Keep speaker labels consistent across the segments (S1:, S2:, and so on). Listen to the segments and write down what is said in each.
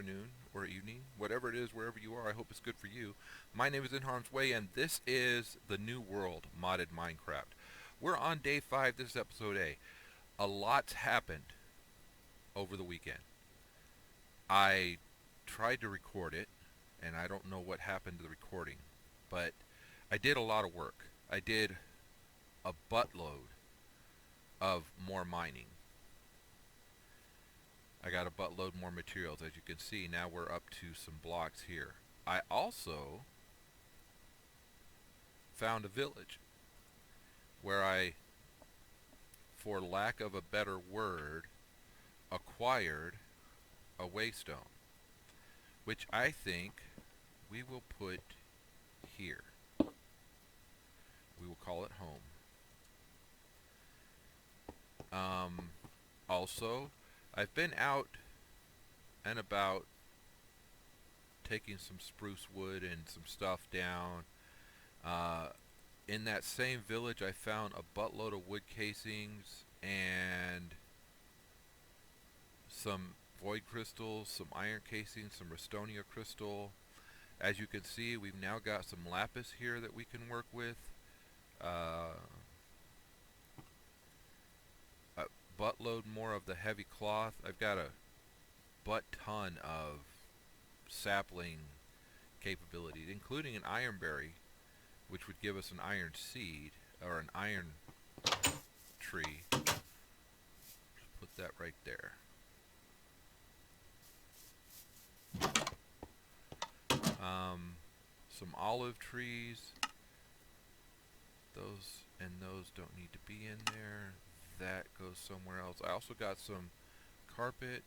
S1: afternoon, or evening, whatever it is, wherever you are. I hope it's good for you. My name is NHarmzWay, and this is the New World Modded Minecraft. We're on day 5. This is episode A. A lot's happened over the weekend. I tried to record it, and I don't know what happened to the recording, but I did a lot of work. I did a buttload of more mining. I got a buttload more materials. As you can see, now we're up to some blocks here. I also found a village where I, for lack of a better word, acquired a waystone, which I think we will put here. We will call it home. Also, I've been out and about taking some spruce wood and some stuff down. In that same village, I found a buttload of wood casings and some void crystals, some iron casings, some Restonia crystal. As you can see, we've now got some lapis here that we can work with. A buttload more of the heavy cloth. I've got a ton of sapling capabilities, including an ironberry, which would give us an iron seed, or an iron tree. Just put that right there. Some olive trees. Those and those don't need to be in there. That goes somewhere else. I also got some carpet.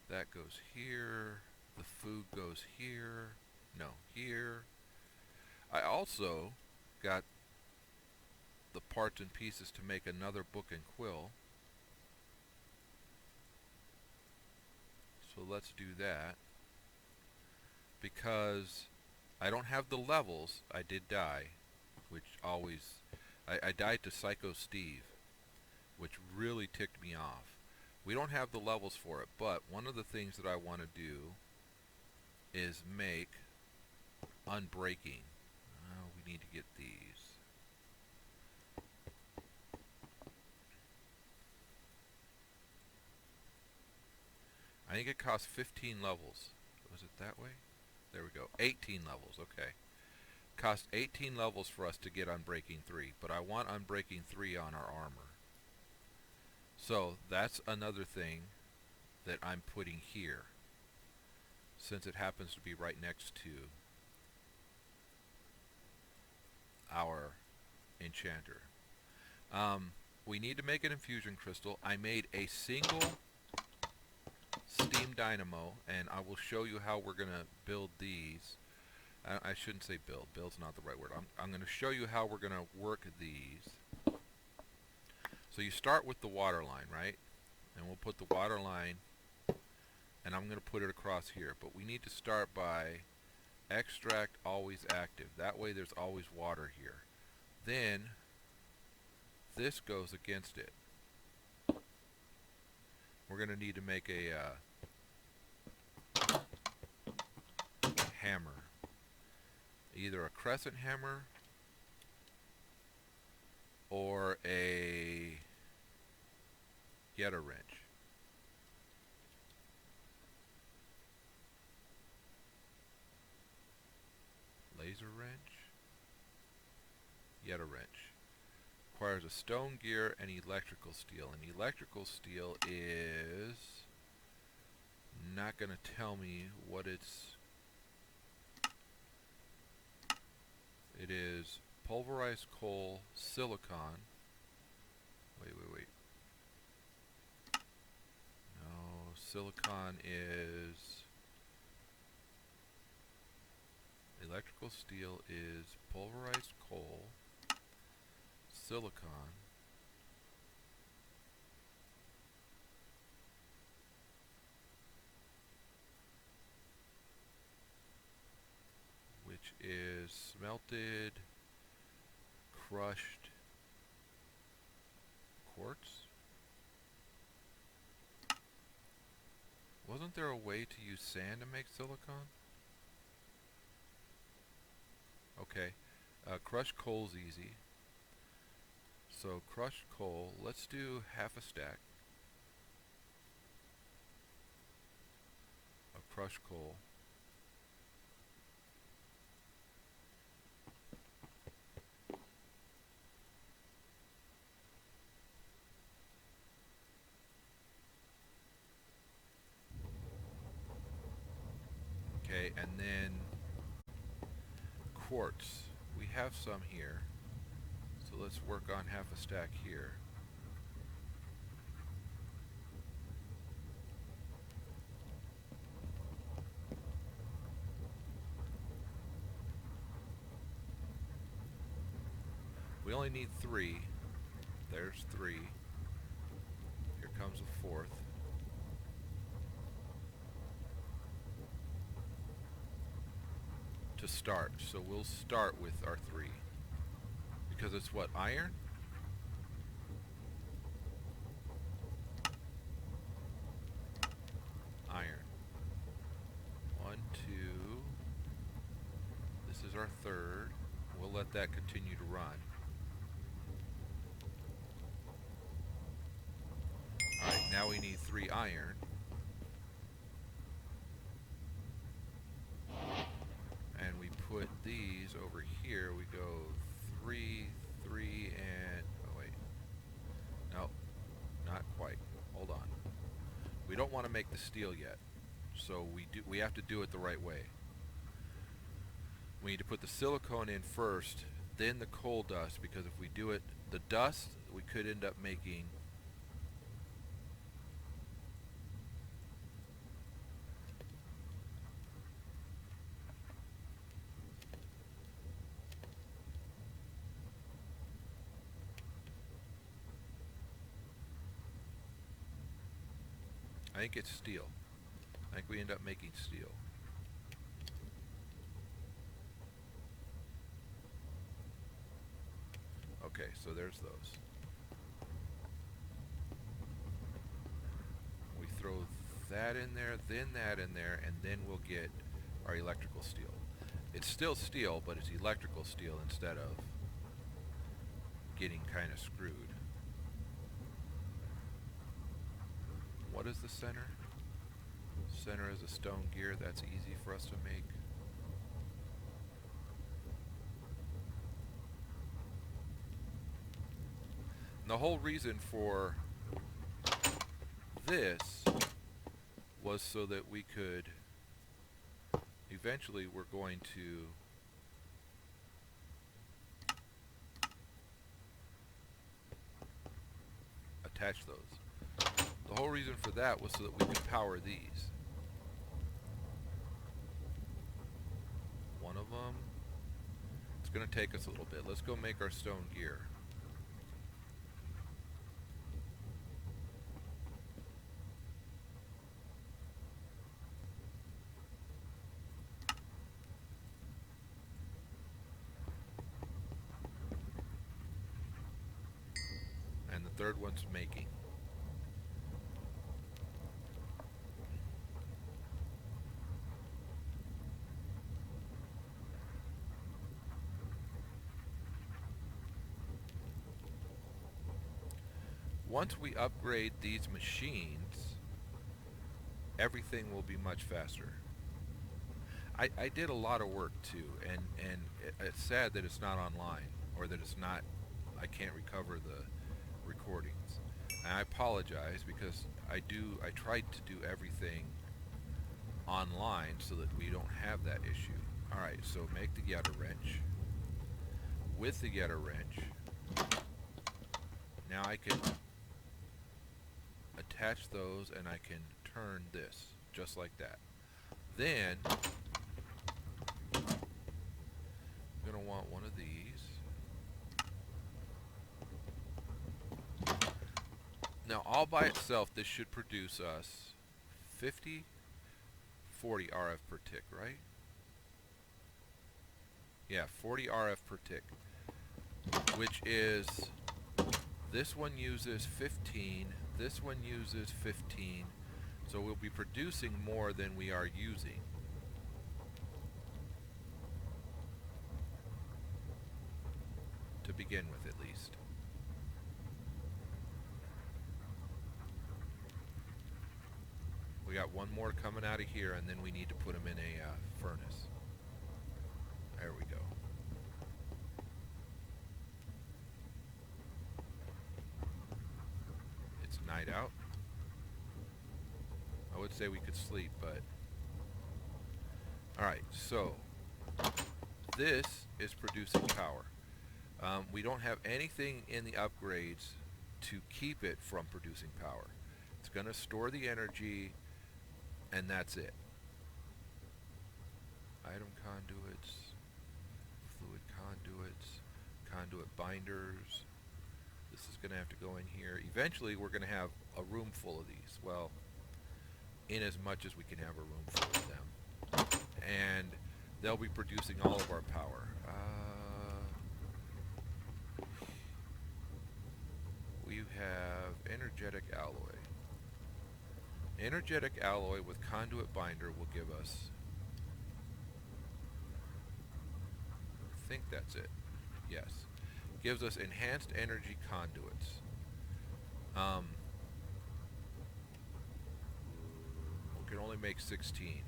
S1: That goes here. The food goes here. No, here. I also got the parts and pieces to make another book and quill. So let's do that. Because I don't have the levels. I did die, which always... I died to Psycho Steve, which really ticked me off. We don't have the levels for it, but one of the things that I want to do is make unbreaking. We need to get these. I think it costs 15 levels. Was it that way? There we go. 18 levels, okay. Cost 18 levels for us to get Unbreaking 3, but I want Unbreaking 3 on our armor. So that's another thing that I'm putting here, since it happens to be right next to our enchanter. We need to make an Infusion Crystal. I made a single steam dynamo, and I will show you how we're going to build these. I shouldn't say build. Build's not the right word. I'm going to show you how we're going to work these. So you start with the water line, right? And we'll put the water line, and I'm going to put it across here. But we need to start by extract always active. That way there's always water here. Then this goes against it. We're going to need to make a hammer. Either a crescent hammer or a Yeta wrench. Laser wrench. Yeta wrench. Requires a stone gear and electrical steel. And electrical steel is not going to tell me what it's... It is pulverized coal, silicon. Wait. No, silicon is... Electrical steel is pulverized coal, silicon, which is smelted, crushed quartz. Wasn't there a way to use sand to make silicone? Okay. Crushed coal's easy. So crushed coal, let's do half a stack of crushed coal. Okay, and then quartz. We have some here. So let's work on half a stack here. We only need 3. There's 3. Here comes a 4th. To start. So we'll start with our 3. Because it's what? Iron? Iron. 1, 2. This is our 3rd. We'll let that continue to run. Alright, now we need 3 iron. And we put these over here. We go 3, 3, and... oh, wait. No, not quite. Hold on. We don't want to make the steel yet. So we have to do it the right way. We need to put the silicone in first, then the coal dust, because if we do it, the dust, we could end up making... I think it's steel. I think we end up making steel. Okay, so there's those. We throw that in there, then that in there, and then we'll get our electrical steel. It's still steel, but it's electrical steel instead of getting kind of screwed. What is the center? Center is a stone gear. That's easy for us to make. And the whole reason for this was so that we could... eventually we're going to attach those. The whole reason for that was so that we could power these. One of them, it's going to take us a little bit. Let's go make our stone gear. And the third one's making. Once we upgrade these machines, everything will be much faster. I did a lot of work too, and it's sad that it's not online, or that it's not, I can't recover the recordings. And I apologize, because I tried to do everything online so that we don't have that issue. Alright, so make the getter wrench. With the getter wrench, now I can attach those, and I can turn this just like that. Then I'm going to want one of these. Now all by itself this should produce us 40 RF per tick, right? Yeah, 40 RF per tick, which is, this one uses 15, this one uses 15, So we'll be producing more than we are using. To begin with, at least. We got one more coming out of here, and then we need to put them in a furnace. There we go. It's night out. I would say we could sleep, but... Alright, so... This is producing power. We don't have anything in the upgrades to keep it from producing power. It's going to store the energy, and that's it. Item conduits, fluid conduits, conduit binders. This is going to have to go in here. Eventually, we're going to have a room full of these. Well, in as much as we can have a room full of them. And they'll be producing all of our power. We have energetic alloy. Energetic alloy with conduit binder will give us... I think that's it. Yes. Gives us enhanced energy conduits. We can only make 16.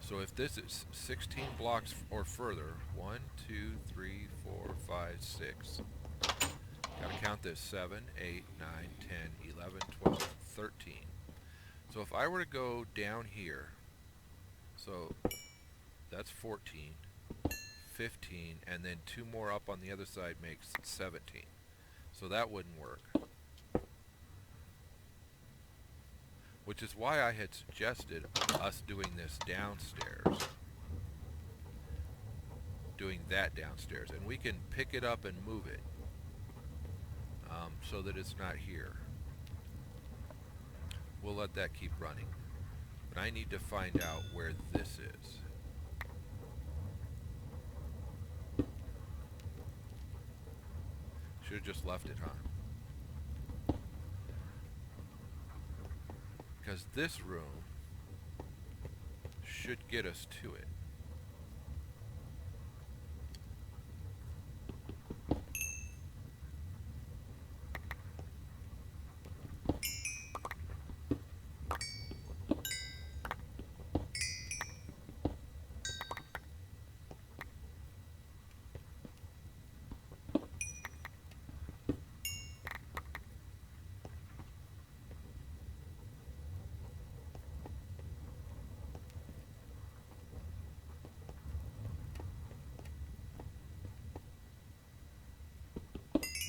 S1: So if this is 16 blocks or further, 1, 2, 3, 4, 5, 6. Gotta count this, 7, 8, 9, 10, 11, 12, 13. So if I were to go down here, so that's 14, 15, and then 2 more up on the other side makes 17. So that wouldn't work. Which is why I had suggested us doing this downstairs. Doing that downstairs. And we can pick it up and move it. So that it's not here. We'll let that keep running. But I need to find out where this is. Should have just left it, huh? Because this room should get us to it.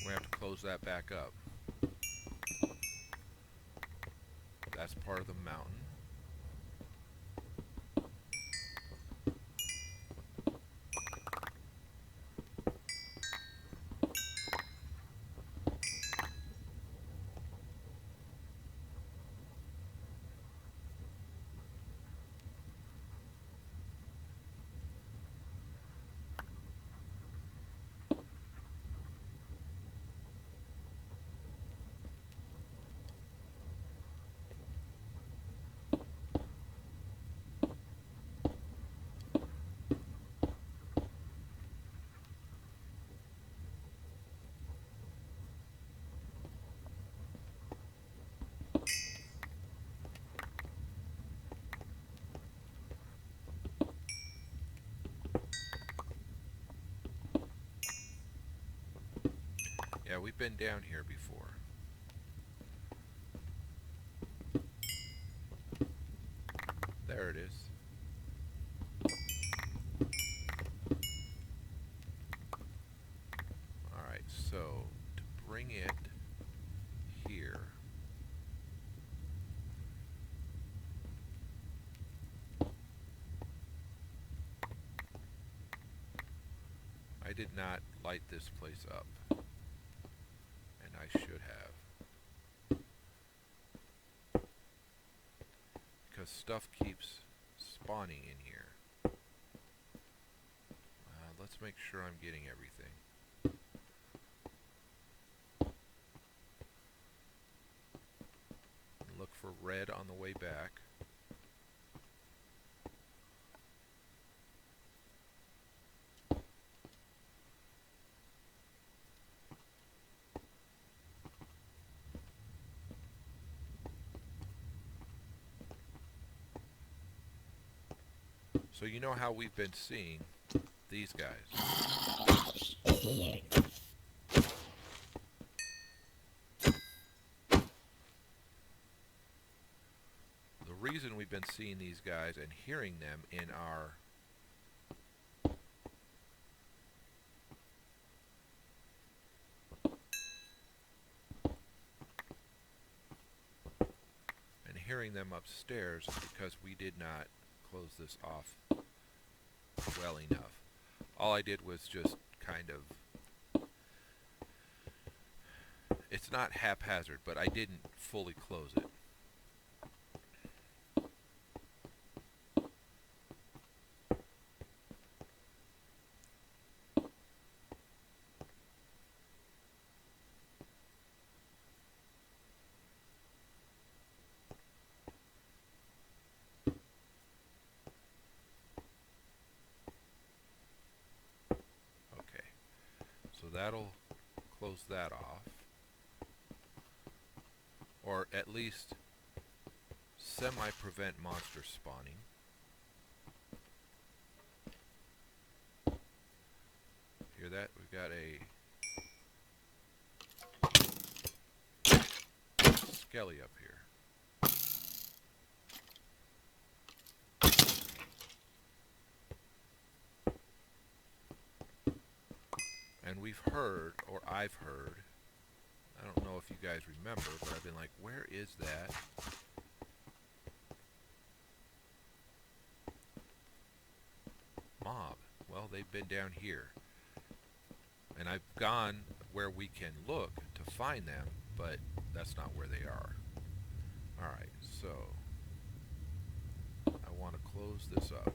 S1: We have to close that back up. That's part of the mountain. Yeah, we've been down here before. There it is. Alright, so to bring it here, I did not light this place up. I should have. Because stuff keeps spawning in here. Let's make sure I'm getting everything. Look for red on the way back. So you know how we've been seeing these guys. The reason we've been seeing these guys and hearing them in our upstairs is because we did not close this off well enough. All I did was just kind of, it's not haphazard, but I didn't fully close it. So that'll close that off, or at least semi-prevent monster spawning. Hear that? We've got a skelly up here. And we've heard, or I've heard, I don't know if you guys remember, but I've been like, where is that? Mob. Well, they've been down here. And I've gone where we can look to find them, but that's not where they are. Alright, so I want to close this up.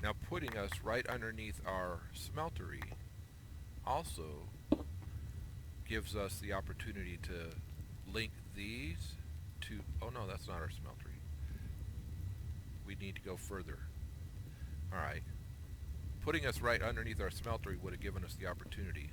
S1: Now putting us right underneath our smeltery also gives us the opportunity to link these to, oh no, that's not our smeltery. We need to go further. Alright. Putting us right underneath our smeltery would have given us the opportunity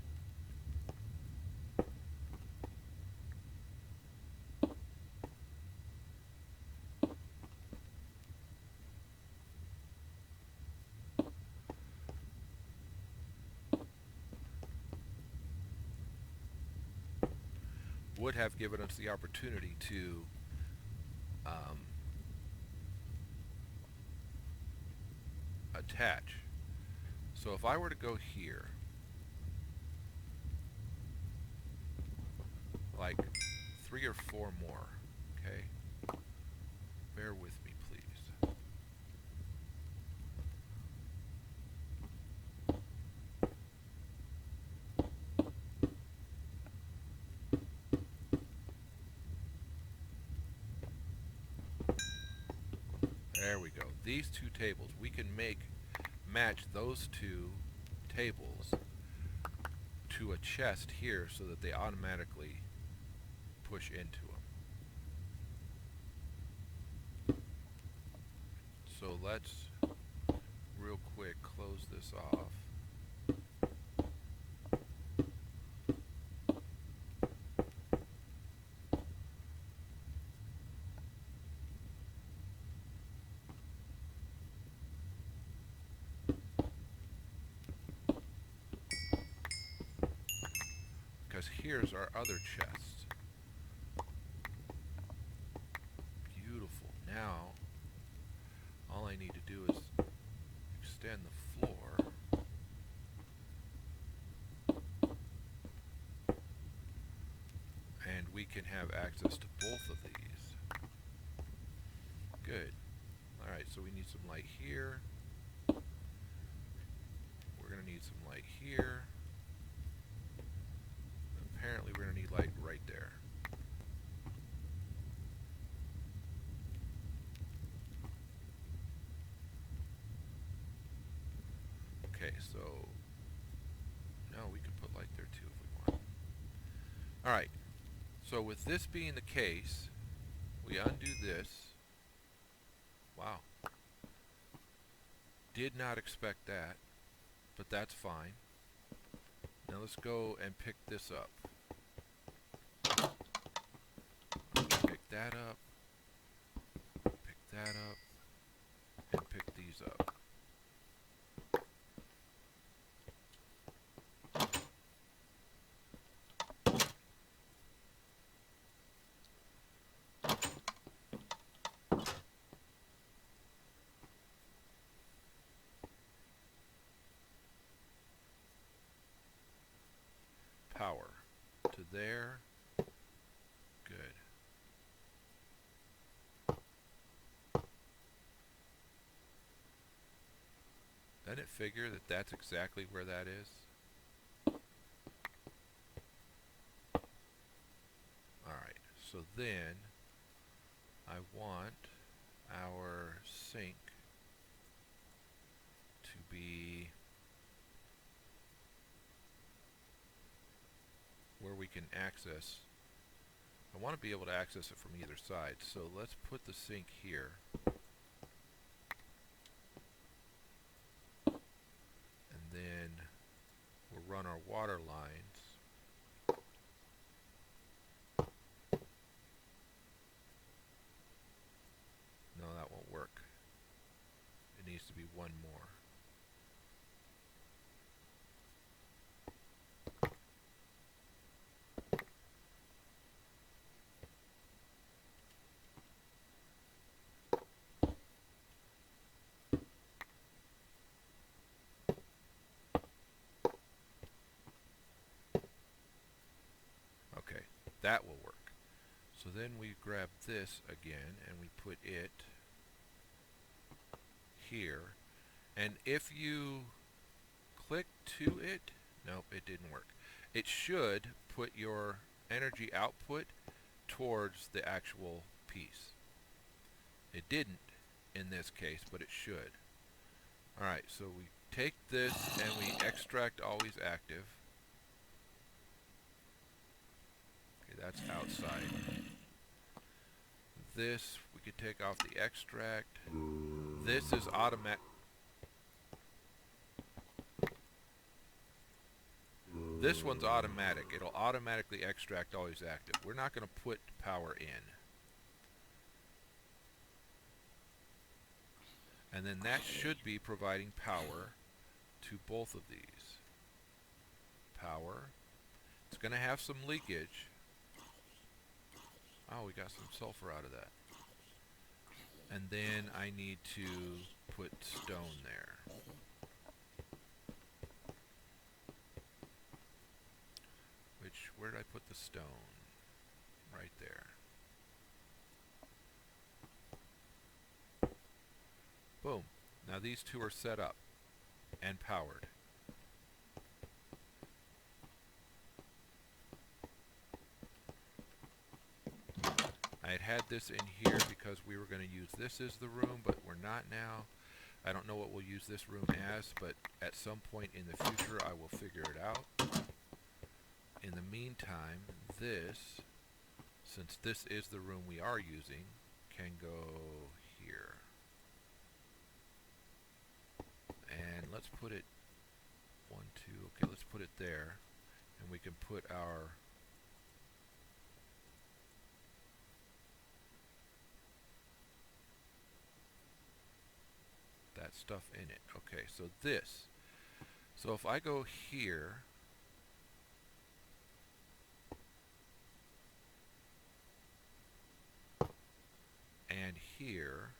S1: to attach. So if I were to go here, like 3 or 4 more, okay? Bear with me, please. There we go. These 2 tables, we can match those 2 tables to a chest here so that they automatically push into them. So let's real quick close this off. Here's our other chest. Beautiful. Now, all I I need to do is extend the floor. And we can have access to both of these. Good. Alright, so we need some light here. We're going to need some light here. Apparently we're going to need light right there. Okay, so no, we can put light there too if we want. Alright, so with this being the case, we undo this. Wow. Did not expect that, but that's fine. Now let's go and pick this up. Pick that up. Pick that up. And pick these up. Power to there. Good. Doesn't it figure that that's exactly where that is? Alright, so then I want our sink to be where we can access. I want to be able to access it from either side, so let's put the sink here. And then we'll run our water lines. No, that won't work. It needs to be one more. Okay, that will work. So then we grab this again and we put it here. And if you click to it, nope, it didn't work. It should put your energy output towards the actual piece. It didn't in this case, but it should. Alright, so we take this and we extract always active. Okay, that's outside. This, we could take off the extract. This is automatic. This one's automatic. It'll automatically extract always active. We're not going to put power in. And then that should be providing power to both of these. Power. It's going to have some leakage. Oh, we got some sulfur out of that. And then I need to put stone there. Where did I put the stone? Right there. Boom. Now these two are set up and powered. I had this in here because we were going to use this as the room, but we're not now. I don't know what we'll use this room as, but at some point in the future I will figure it out. In the meantime, this, since this is the room we are using, can go here. And let's put it 1, 2, okay, let's put it there. And we can put our that stuff in it. Okay, so this. So if I go here, and here,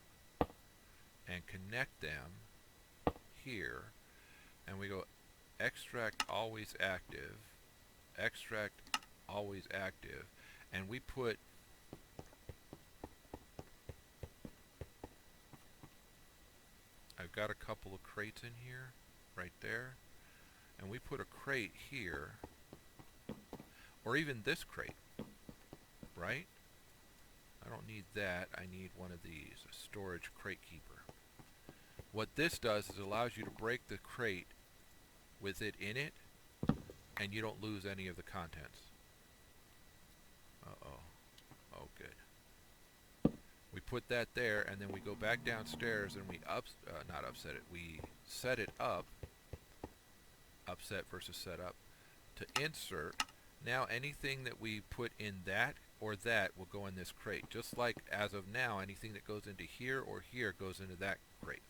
S1: and connect them here, and we go extract always active, extract always active, and we put I've got a couple of crates in here right there, and we put a crate here, or even this crate, right? I don't need that. I need one of these, a storage crate keeper. What this does is it allows you to break the crate with it in it, and you don't lose any of the contents. Uh-oh. Oh, good. We put that there, and then we go back downstairs, and we not upset it. We set it up, upset versus set up, to insert. Now anything that we put in that or that will go in this crate. Just like as of now, anything that goes into here or here goes into that crate.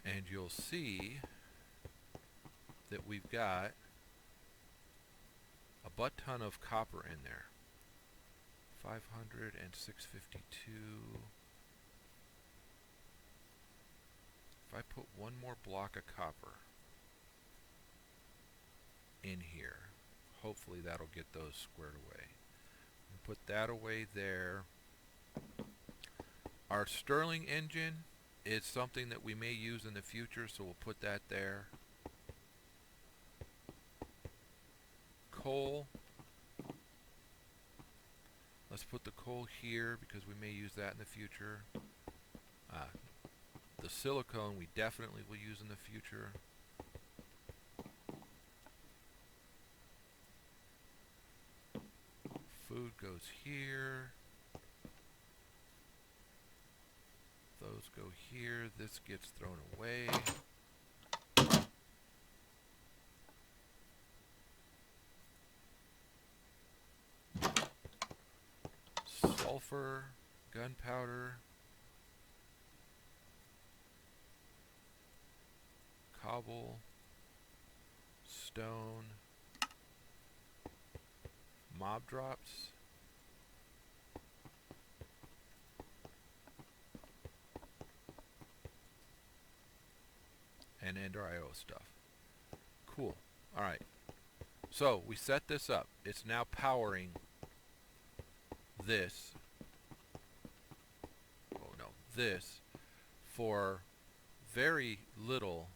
S1: And you'll see that we've got a butt ton of copper in there. 500 and 652. If I put one more block of copper in here, hopefully that'll get those squared away. And put that away there. Our Stirling engine is something that we may use in the future, so we'll put that there. Coal. Let's put the coal here because we may use that in the future. The silicone we definitely will use in the future. Food goes here. Those go here. This gets thrown away. Sulfur, gunpowder, cobble, stone, mob drops, and Ender IO stuff. Cool. Alright. So we set this up. It's now powering this. Oh no, this for very little.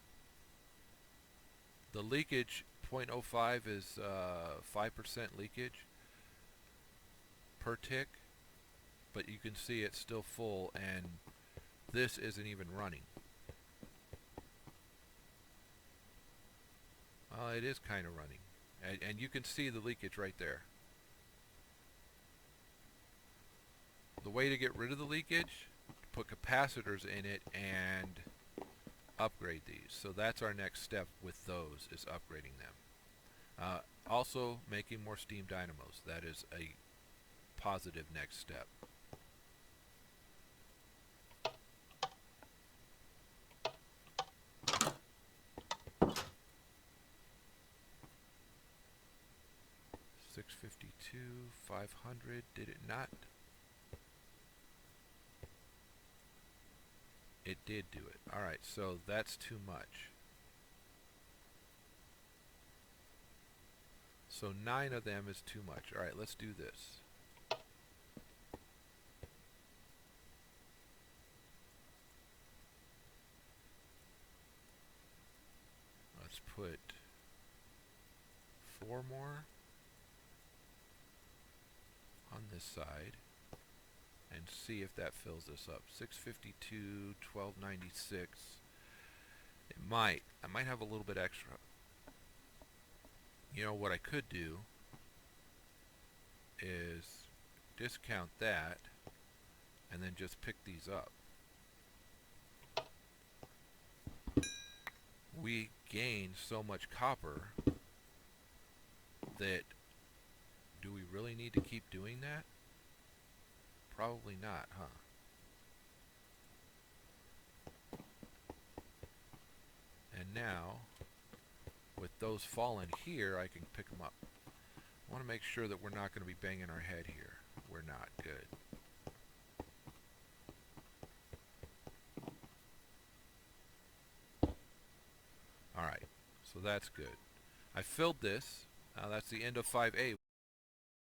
S1: The leakage 0.05 is 5% leakage per tick, but you can see it's still full, and this isn't even running. It is kind of running, and you can see the leakage right there. The way to get rid of the leakage, put capacitors in it and upgrade these. So that's our next step with those, is upgrading them. Also making more steam dynamos. That is a positive next step. $652, 500. Did it not? It did do it. Alright, so that's too much. So 9 of them is too much. Alright, let's do this. Let's put 4 more on this side and see if that fills this up. 652, 1296. It might. I might have a little bit extra. You know what I could do is discount that and then just pick these up. We gain so much copper that do we really need to keep doing that? Probably not, huh? And now, with those fallen here, I can pick them up. I want to make sure that we're not going to be banging our head here. We're not. Good. that's good. I filled this. That's the end of 5A.